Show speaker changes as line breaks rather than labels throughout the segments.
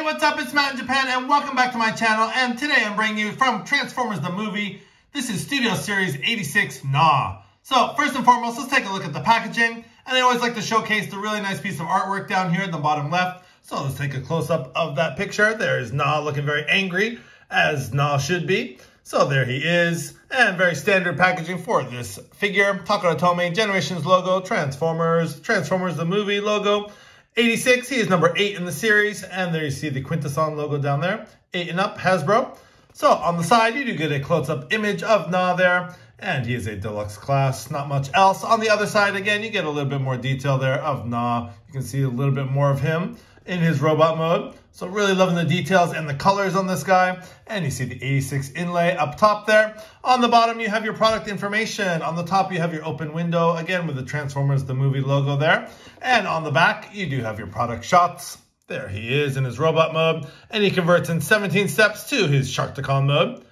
what's up? It's Matt in Japan, and welcome back to my channel. And today I'm bringing you from Transformers the movie. This is Studio Series 86 Gnaw. So first and foremost, let's take a look at the packaging. And I always like to showcase the really nice piece of artwork down here at the bottom left. So let's take a close-up of that picture. There is Gnaw looking very angry, as Gnaw should be. So there he is, and very standard packaging for this figure. Takara Tomy, Generations logo, Transformers the movie logo. 86, he is number 8 in the series, and there you see the Quintesson logo down there. 8 and up, Hasbro. So on the side, you do get a close-up image of Gnaw there, and he is a deluxe class, not much else. On the other side, again, you get a little bit more detail there of Gnaw. You can see a little bit more of him in his robot mode. So really loving the details and the colors on this guy. And you see the 86 inlay up top there. On the bottom, you have your product information. On the top, you have your open window, again, with the Transformers the movie logo there. And on the back, you do have your product shots. There he is in his robot mode. And he converts in 17 steps to his Sharkticon mode.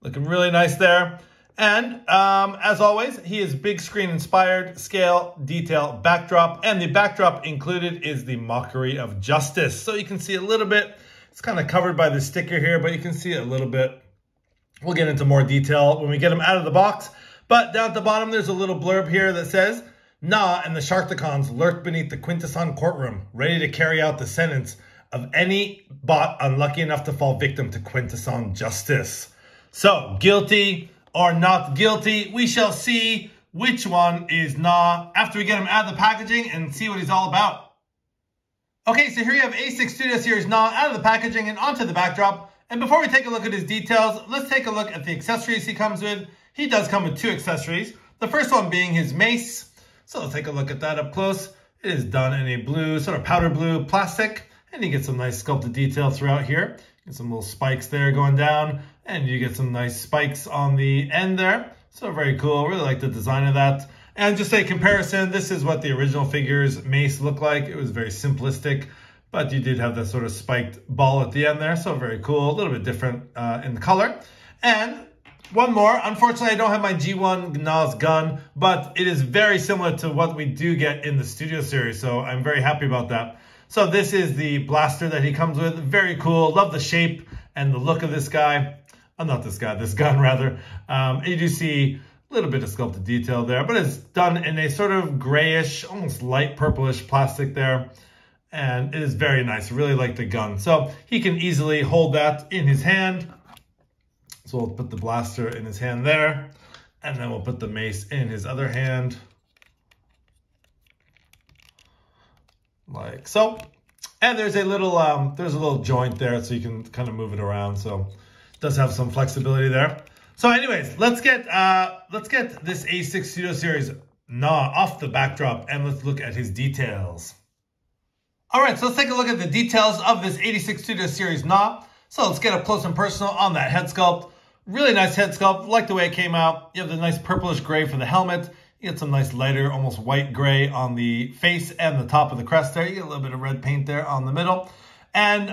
Looking really nice there. And as always, he is big screen inspired, scale, detail, backdrop. And the backdrop included is the Mockery of Justice. So you can see a little bit. It's kind of covered by the sticker here, but you can see it a little bit. We'll get into more detail when we get him out of the box. But down at the bottom, there's a little blurb here that says, Gnaw and the Sharkticons lurk beneath the Quintesson courtroom, ready to carry out the sentence of any bot unlucky enough to fall victim to Quintesson justice. So, guilty or not guilty, we shall see which one is Gnaw after we get him out of the packaging and see what he's all about. Okay, so here you have 86 Studio Series Gnaw out of the packaging and onto the backdrop. And before we take a look at his details, let's take a look at the accessories he comes with. He does come with 2 accessories. The first one being his mace. So let's take a look at that up close. It is done in a blue, sort of powder blue plastic. And you get some nice sculpted detail throughout here. Get some little spikes there going down. And you get some nice spikes on the end there. So very cool. Really like the design of that. And just a comparison, this is what the original figure's mace looked like. It was very simplistic, but you did have that sort of spiked ball at the end there. So very cool. A little bit different in the color. And one more. Unfortunately, I don't have my G1 Gnaw's gun, but it is very similar to what we do get in the Studio Series. So I'm very happy about that. So this is the blaster that he comes with. Very cool. Love the shape and the look of this guy. Not this guy, this gun rather. You do see a little bit of sculpted detail there, but it's done in a sort of grayish, almost light purplish plastic there. And it is very nice. Really like the gun. So he can easily hold that in his hand. So we'll put the blaster in his hand there. And then we'll put the mace in his other hand. Like so. And there's a little joint there so you can kind of move it around. So it does have some flexibility there. So anyways, let's get this 86 Studio Series Gnaw off the backdrop and let's look at his details. All right, so let's take a look at the details of this 86 Studio Series Gnaw. So let's get up close and personal on that head sculpt. Really nice head sculpt, like the way it came out. You have the nice purplish gray for the helmet. You get some nice lighter, almost white gray on the face and the top of the crest there. You get a little bit of red paint there on the middle. And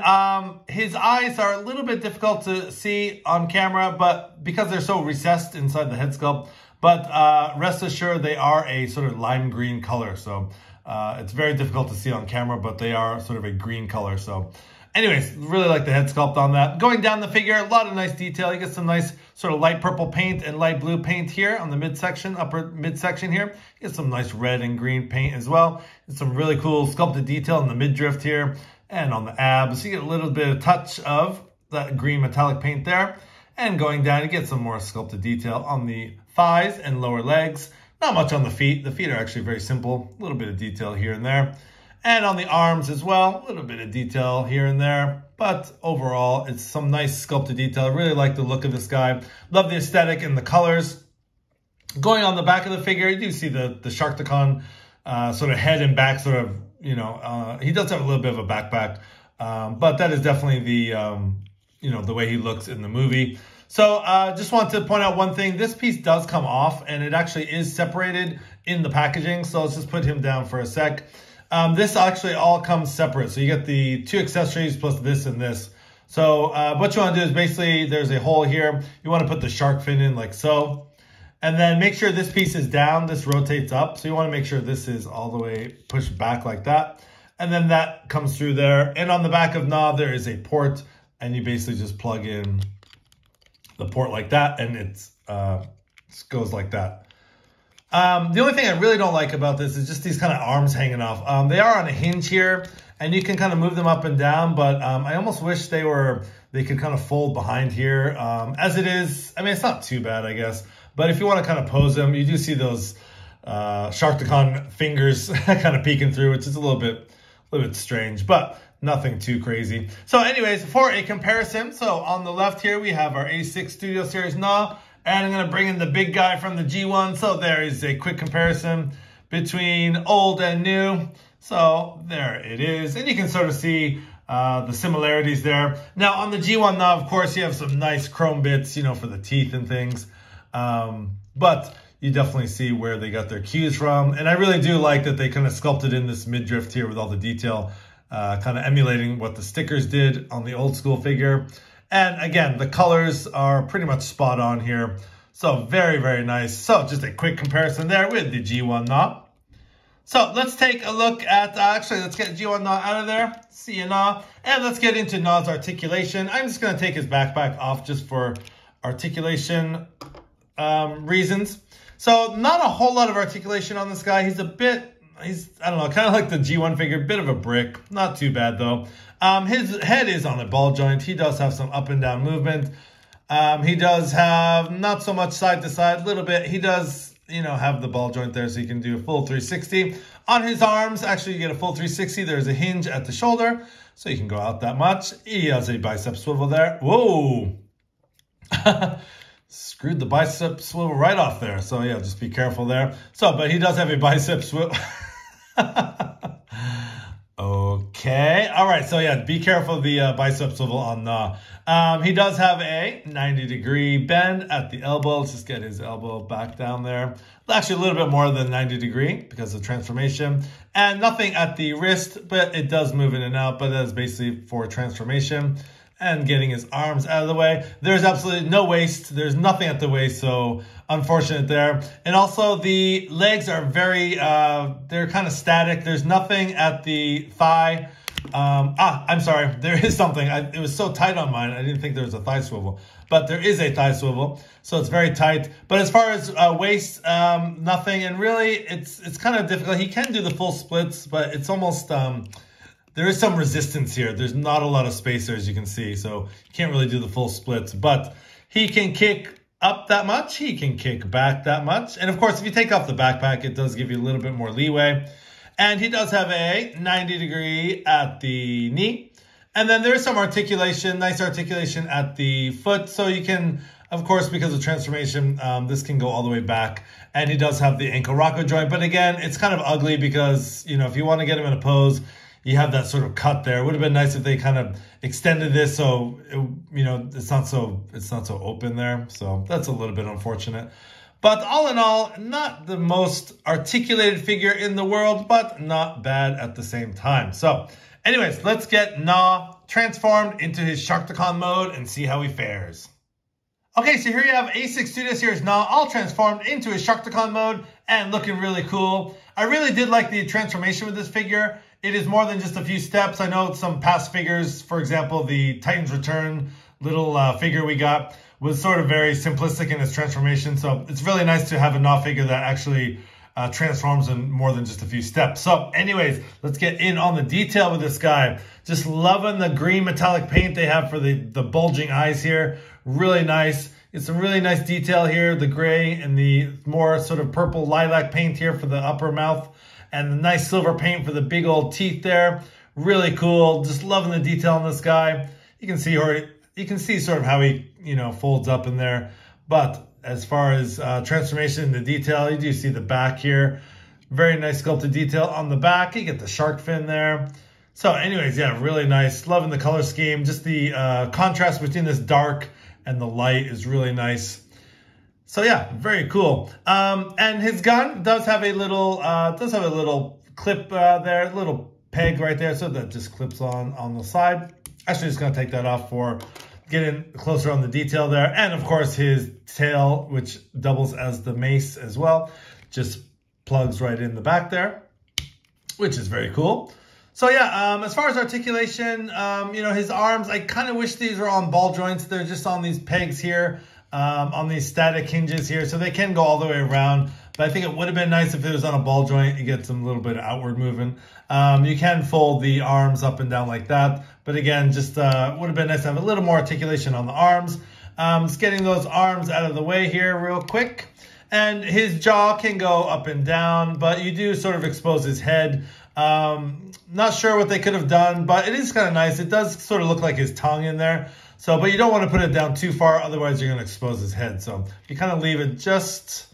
his eyes are a little bit difficult to see on camera, but because they're so recessed inside the head sculpt. But rest assured, they are a sort of lime green color. So it's very difficult to see on camera, but they are sort of a green color. So anyways, really like the head sculpt on that. Going down the figure, a lot of nice detail. You get some nice sort of light purple paint and light blue paint here on the midsection, upper midsection here. You get some nice red and green paint as well. And some really cool sculpted detail in the midriff here. And on the abs, you get a little bit of touch of that green metallic paint there. And going down, you get some more sculpted detail on the thighs and lower legs. Not much on the feet. The feet are actually very simple. A little bit of detail here and there. And on the arms as well, a little bit of detail here and there. But overall, it's some nice sculpted detail. I really like the look of this guy. Love the aesthetic and the colors. Going on the back of the figure, you do see the Sharkticon sort of head and back sort of, you know, he does have a little bit of a backpack, but that is definitely the, you know, the way he looks in the movie. So just want to point out one thing. This piece does come off and it actually is separated in the packaging. So let's just put him down for a sec. This actually all comes separate. So you get the 2 accessories plus this and this. So what you want to do is basically there's a hole here. You want to put the shark fin in like so. And then make sure this piece is down. This rotates up. So you want to make sure this is all the way pushed back like that. And then that comes through there. And on the back of Gnaw, there is a port, and you basically just plug in the port like that, and it goes like that. The only thing I really don't like about this is just these kind of arms hanging off. They are on a hinge here, and you can kind of move them up and down, but I almost wish they could kind of fold behind here. As it is, I mean, it's not too bad, I guess. But if you want to kind of pose them, you do see those Sharkticon fingers kind of peeking through, which is a little bit strange, but nothing too crazy. So anyways, for a comparison, so on the left here, we have our A6 Studio Series Gnaw, and I'm going to bring in the big guy from the G1. So there is a quick comparison between old and new. So there it is. And you can sort of see the similarities there. Now on the G1 Gnaw, of course, you have some nice chrome bits, you know, for the teeth and things. But you definitely see where they got their cues from. And I really do like that they kind of sculpted in this midriff here with all the detail, kind of emulating what the stickers did on the old school figure. And again, the colors are pretty much spot on here. So very, very nice. So just a quick comparison there with the G1 Gnaw. So let's take a look at, actually, let's get G1 Gnaw out of there. See you, Gnaw. And let's get into Gnaw's articulation. I'm just going to take his backpack off just for articulation reasons. So not a whole lot of articulation on this guy. He's, I don't know, kind of like the G1 figure, bit of a brick. Not too bad, though. His head is on a ball joint. He does have some up and down movement. He does have not so much side to side, a little bit. He does, you know, have the ball joint there, so you can do a full 360. On his arms, actually, you get a full 360. There's a hinge at the shoulder, so you can go out that much. He has a bicep swivel there. Whoa! Screwed the bicep swivel right off there. So yeah, just be careful there. So, but he does have a bicep swivel. Okay. All right. So yeah, be careful of the bicep swivel on the. He does have a 90-degree bend at the elbow. Let's just get his elbow back down there. Actually, a little bit more than 90-degree because of transformation. And nothing at the wrist, but it does move in and out. But that's basically for transformation and getting his arms out of the way. There's absolutely no waist. There's nothing at the waist, so unfortunate there. And also the legs are very, they're kind of static. There's nothing at the thigh. I'm sorry, there is something. It was so tight on mine, I didn't think there was a thigh swivel. But there is a thigh swivel, so it's very tight. But as far as waist, nothing. And really, it's kind of difficult. He can do the full splits, but it's almost... there is some resistance here. There's not a lot of space there, as you can see. So you can't really do the full splits. But he can kick up that much. He can kick back that much. And of course, if you take off the backpack, it does give you a little bit more leeway. And he does have a 90-degree at the knee. And then there's some articulation, nice articulation at the foot. So you can, of course, because of transformation, this can go all the way back. And he does have the ankle rocker joint. But again, it's kind of ugly because, you know, if you want to get him in a pose, you have that sort of cut there. It would have been nice if they kind of extended this so, you know, it's not so open there. So that's a little bit unfortunate. But all in all, not the most articulated figure in the world, but not bad at the same time. So anyways, let's get Gnaw transformed into his Sharkticon mode and see how he fares. Okay, so here you have A6 Studio Series Gnaw all transformed into his Sharkticon mode and looking really cool. I really did like the transformation with this figure. It is more than just a few steps. I know some past figures, for example, the Titan's Return little figure we got was sort of very simplistic in its transformation. So it's really nice to have a Gnaw figure that actually transforms in more than just a few steps. So anyways, let's get in on the detail with this guy. Just loving the green metallic paint they have for the bulging eyes here. Really nice. It's some really nice detail here. The gray and the more sort of purple lilac paint here for the upper mouth. And the nice silver paint for the big old teeth there. Really cool. Just loving the detail on this guy. You can see sort of how he, you know, folds up in there. But as far as transformation, the detail, you do see the back here. Very nice sculpted detail on the back. You get the shark fin there. So anyways, yeah, really nice. Loving the color scheme. Just the contrast between this dark and the light is really nice. So yeah, very cool. And his gun does have a little clip there, a little peg right there, so that just clips on the side. Actually, just gonna take that off for getting closer on the detail there. And of course, his tail, which doubles as the mace as well, just plugs right in the back there, which is very cool. So yeah, as far as articulation, you know, his arms, I kind of wish these were on ball joints. They're just on these pegs here, on these static hinges here. So they can go all the way around. But I think it would have been nice if it was on a ball joint. You get some little bit of outward movement. You can fold the arms up and down like that. But again, just would have been nice to have a little more articulation on the arms. Just getting those arms out of the way here real quick. And his jaw can go up and down, but you do sort of expose his head. Not sure what they could have done, but it is kind of nice. It does sort of look like his tongue in there. So, but you don't want to put it down too far, otherwise you're going to expose his head. So if you kind of leave it just,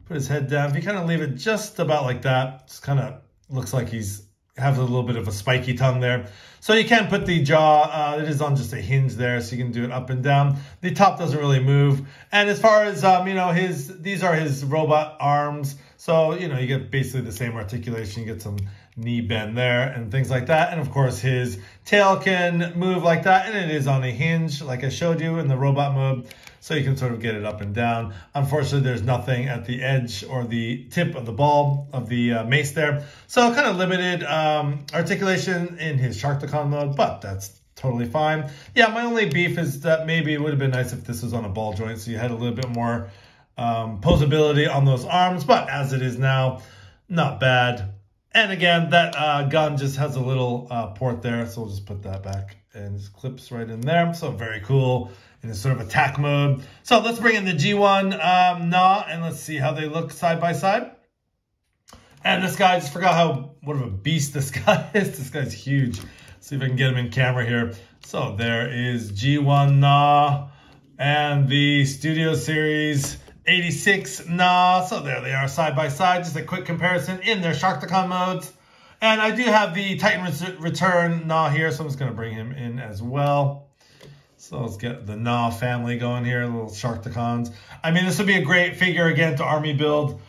put his head down. If you kind of leave it just about like that, just kind of looks like he's has a little bit of a spiky tongue there. So you can put the jaw, it is on just a hinge there, so you can do it up and down. The top doesn't really move. And as far as, you know, these are his robot arms. So, you know, you get basically the same articulation. You get some knee bend there and things like that. And of course, his tail can move like that. And it is on a hinge, like I showed you in the robot mode. So you can sort of get it up and down. Unfortunately, there's nothing at the edge or the tip of the ball of the mace there. So kind of limited articulation in his Sharkticon mode, but that's totally fine. Yeah, my only beef is that maybe it would have been nice if this was on a ball joint, so you had a little bit more posability on those arms, but as it is now, not bad. And again, that gun just has a little port there, so we'll just put that back and it clips right in there. So very cool in this sort of attack mode. So let's bring in the G1 Gnaw and let's see how they look side by side. And this guy, I just forgot what of a beast this guy is. This guy's huge. See if I can get him in camera here. So there is G1 Gnaw and the Studio Series 86 Gnaw. So there they are side by side. Just a quick comparison in their Sharkticon modes. And I do have the Titan Return Gnaw here, so I'm just going to bring him in as well. So let's get the Gnaw family going here, little Sharkticons. I mean, this would be a great figure, again, to army build.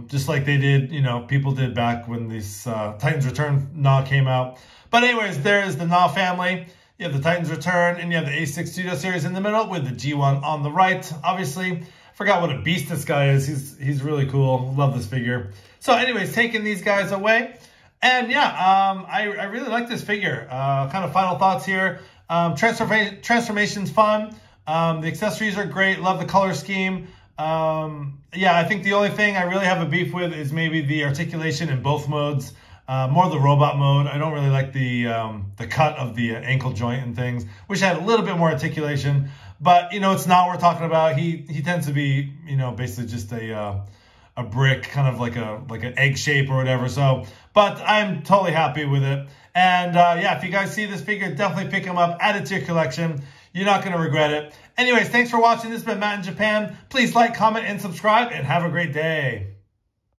Just like they did, you know, people did back when this Titans Return Gnaw came out. But anyways, there is the Gnaw family. You have the Titans Return, and you have the A6 Studio Series in the middle with the G1 on the right, obviously. Forgot what a beast this guy is. He's really cool. Love this figure. So anyways, taking these guys away. And yeah, I really like this figure. Kind of final thoughts here. Transformation's fun. The accessories are great. Love the color scheme. Yeah, I think the only thing I really have a beef with is maybe the articulation in both modes. More the robot mode. I don't really like the cut of the ankle joint and things. Wish I had a little bit more articulation. But, you know, it's not what we're talking about. He tends to be, you know, basically just a brick, kind of like an egg shape or whatever. So, but I'm totally happy with it. And yeah, if you guys see this figure, definitely pick him up, add it to your collection. You're not going to regret it. Anyways, thanks for watching. This has been Matt in Japan. Please like, comment, and subscribe, and have a great day.